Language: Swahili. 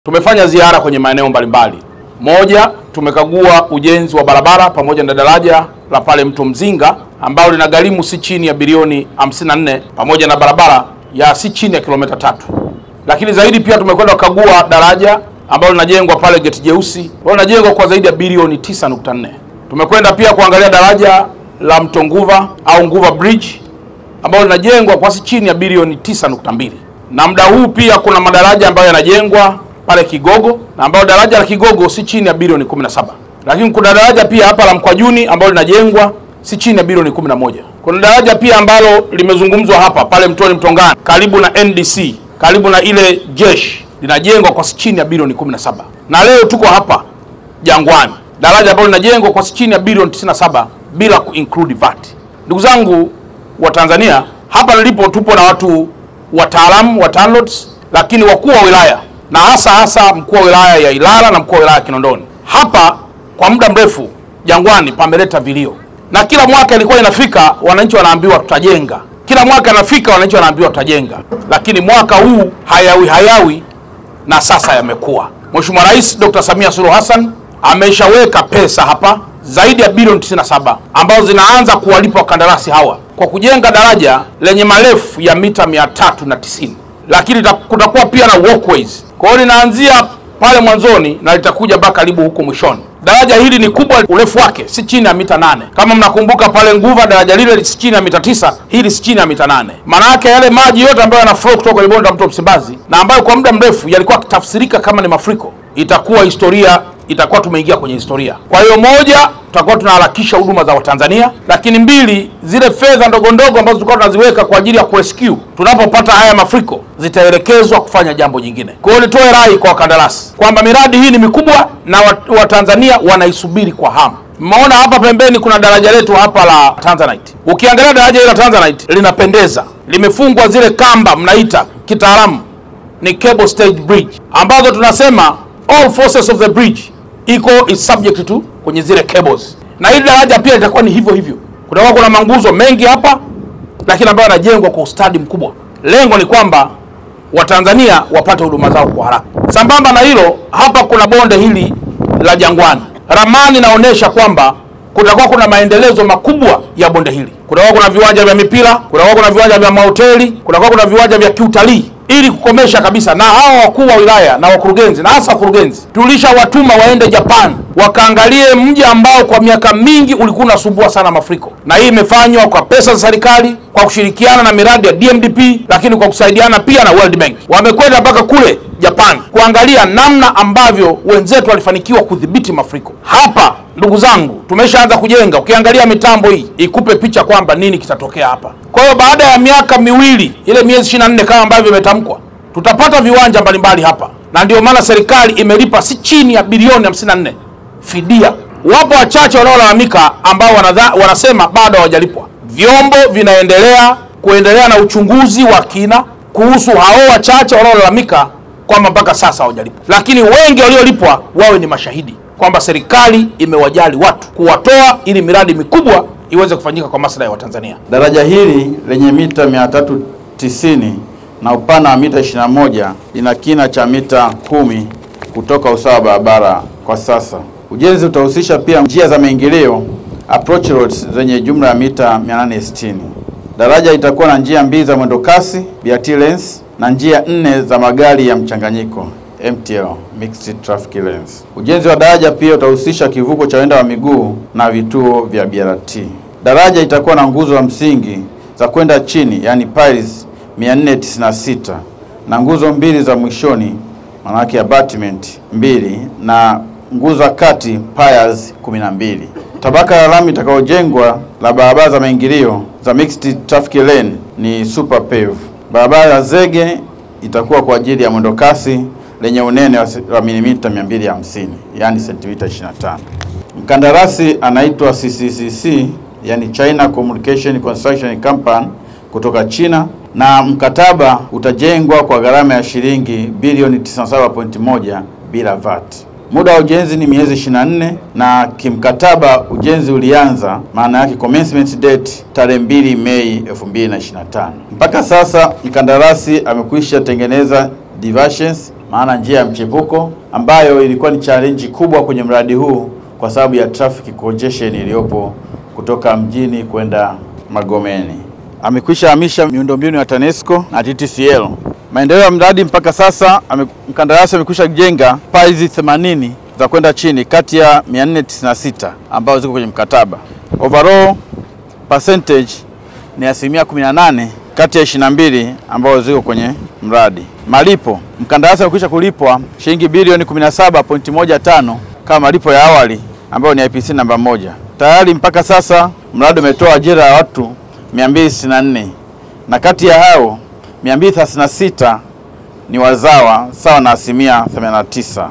Tumefanya ziara kwenye maeneo mbalimbali. Moja, tumekagua ujenzi wa barabara pamoja na daraja la pale Mto Mzinga ambalo linagharimu si chini ya bilioni 54 pamoja na barabara ya si chini ya kilomita 3. Lakini zaidi pia tumekwenda kukagua daraja ambalo linajengwa pale Geti Jeusi ambalo linajengwa kwa zaidi ya bilioni 9.4. Tumekwenda pia kuangalia daraja la Mto Nguva au Nguva Bridge ambalo linajengwa kwa si chini ya bilioni 9.2. Na muda huu pia kuna madaraja ambayo yanajengwa pale Kigogo na ambao daraja la Kigogo si chini ya bilioni 17. Lakini kuna daraja pia hapa la Mkwajuni ambalo linajengwa si chini ya bilioni 11. Kuna daraja pia ambalo limezungumzwa hapa pale Mtoni Mtongani karibu na NDC, karibu na ile jeshi, linajengwa kwa si chini ya bilioni 17. Na leo tuko hapa Jangwani, daraja ambalo linajengwa kwa si chini ya bilioni 97 bila kuinclude VAT. Ndugu zangu wa Tanzania, hapa nilipo tupo na watu wataalamu wa TANROADS, lakini wakuu wa wilaya na hasa mkuu wa wilaya ya Ilala na mkuu wa wilaya ya Kinondoni. Hapa kwa muda mrefu Jangwani pameleta vilio. Na kila mwaka ilikuwa inafika wananchi wanaambiwa tutajenga. Kila mwaka inafika wananchi wanaambiwa tutajenga. Lakini mwaka huu hayawi na sasa yamekuwa. Mheshimiwa Rais Dr. Samia Suluhu Hassan ameshaweka pesa hapa zaidi ya bilioni 97 ambazo zinaanza kuwalipa wakandarasi hawa kwa kujenga daraja lenye marefu ya mita 390. Lakini kutakuwa pia na walkways. Kwa hiyo linaanzia pale mwanzoni na litakuja mpaka karibu huko mwishoni. Daraja hili ni kubwa, urefu wake si chini ya mita 8. Kama mnakumbuka pale Nguva daraja lile si chini ya mita 9, hili si chini ya mita 8. Maana yake yale maji yote ambayo yana flow kutoka kwenye bonde la Mto Msimbazi na ambayo kwa muda mrefu yalikuwa kitafsirika kama ni mafuriko, itakuwa historia, itakuwa tumeingia kwenye historia. Kwa hiyo moja, tutakuwa tunaharakisha huduma za Watanzania, lakini mbili, zile fedha ndogo ndogo ambazo tulikuwa tunaziweka kwa ajili ya kurescue tunapopata haya mafuriko zitaelekezwa kufanya jambo jingine. Kwa hiyo nitoe rai kwa wakandarasi kwamba miradi hii ni mikubwa na Watanzania wanaisubiri kwa hamu. Mmeona hapa pembeni kuna daraja letu hapa la Tanzanite. Ukiangalia daraja hili la Tanzanite linapendeza. Limefungwa zile kamba mnaita kitaalamu ni cable stayed bridge ambazo tunasema all forces of the bridge is subject to kwenye zile cables. Na hili daraja pia litakuwa ni hivyo hivyo. Kutakuwa kuna manguzo mengi hapa lakini ambayo yanajengwa kwa ustadi mkubwa. Lengo ni kwamba Watanzania wapate huduma zao kwa haraka. Sambamba na hilo, hapa kuna bonde hili la Jangwani. Ramani inaonyesha kwamba kutakuwa kuna maendelezo makubwa ya bonde hili. Kutakuwa kuna viwanja vya mipira, kutakuwa kuna viwanja vya mahoteli, kutakuwa kuna viwanja vya kiutalii ili kukomesha kabisa. Na hao wakuu wa wilaya na wakurugenzi na hasa wakurugenzi tulishawatuma waende Japan wakaangalie mji ambao kwa miaka mingi ulikuwa unasumbua sana mafuriko. Na hii imefanywa kwa pesa za serikali, kwa kushirikiana na miradi ya DMDP, lakini kwa kusaidiana pia na World Bank. Wamekwenda mpaka kule Japan kuangalia namna ambavyo wenzetu walifanikiwa kudhibiti mafuriko. Hapa ndugu zangu tumeshaanza kujenga. Ukiangalia mitambo hii ikupe picha kwamba nini kitatokea hapa. Kwa hiyo baada ya miaka miwili, ile miezi 24 kama ambavyo imetamkwa, tutapata viwanja mbalimbali hapa. Na ndio maana serikali imelipa si chini ya bilioni 54 fidia. Wapo wachache wanaolalamika ambao wanasema bado hawajalipwa. Vyombo vinaendelea na uchunguzi wa kina kuhusu hao wachache wanaolalamika kwamba mpaka sasa hawajalipwa. Lakini wengi waliolipwa wawe ni mashahidi kwamba serikali imewajali watu kuwatoa ili miradi mikubwa iweze kufanyika kwa maslahi ya Watanzania. Daraja hili lenye mita 390 na upana wa mita 21 lina kina cha mita 10 kutoka usawa wa barabara kwa sasa. Ujenzi utahusisha pia njia za maingilio approach roads zenye jumla ya mita 860. Daraja litakuwa na njia mbili za mwendo kasi BRT lanes na njia 4 za magari ya mchanganyiko MTL mixed traffic lanes. Ujenzi wa daraja pia utahusisha kivuko cha waenda wa miguu na vituo vya BRT. Daraja itakuwa na nguzo za msingi za kwenda chini yani piles 496 na nguzo mbili za mwishoni maana yake abutment 2 na nguzo kati piers 12. Tabaka la lami itakayojengwa la barabara za maingilio za mixed traffic lane ni super pave. Barabara ya zege itakuwa kwa ajili ya mwendo kasi lenye unene wa milimita 250 yani sentimita 25. Mkandarasi anaitwa CCCC yani China Communication Construction Company kutoka China na mkataba utajengwa kwa gharama ya shilingi bilioni 97.1 bila VAT. Muda wa ujenzi ni miezi 24 na kimkataba ujenzi ulianza maana yake commencement date tarehe 2 Mei 2025. Mpaka sasa mkandarasi amekwisha tengeneza diversions maana njia ya mchepuko, ambayo ilikuwa ni challenge kubwa kwenye mradi huu kwa sababu ya traffic congestion iliyopo kutoka mjini kwenda Magomeni. Amekwisha hamisha miundombinu ya TANESCO na TTCL. Maendeleo ya mradi mpaka sasa, mkandarasi amekwisha jenga piles 80 za kwenda chini kati ya 496 ambazo ziko kwenye mkataba. Overall percentage ni 18% kati ya 22 ambazo ziko kwenye mradi. Malipo, mkandarasi amekwisha kulipwa shilingi bilioni 17.15 kama malipo ya awali ambayo ni IPC namba 1. Tayari mpaka sasa mradi umetoa ajira ya watu 264 na kati ya hao 236 ni wazawa sawa na 89%.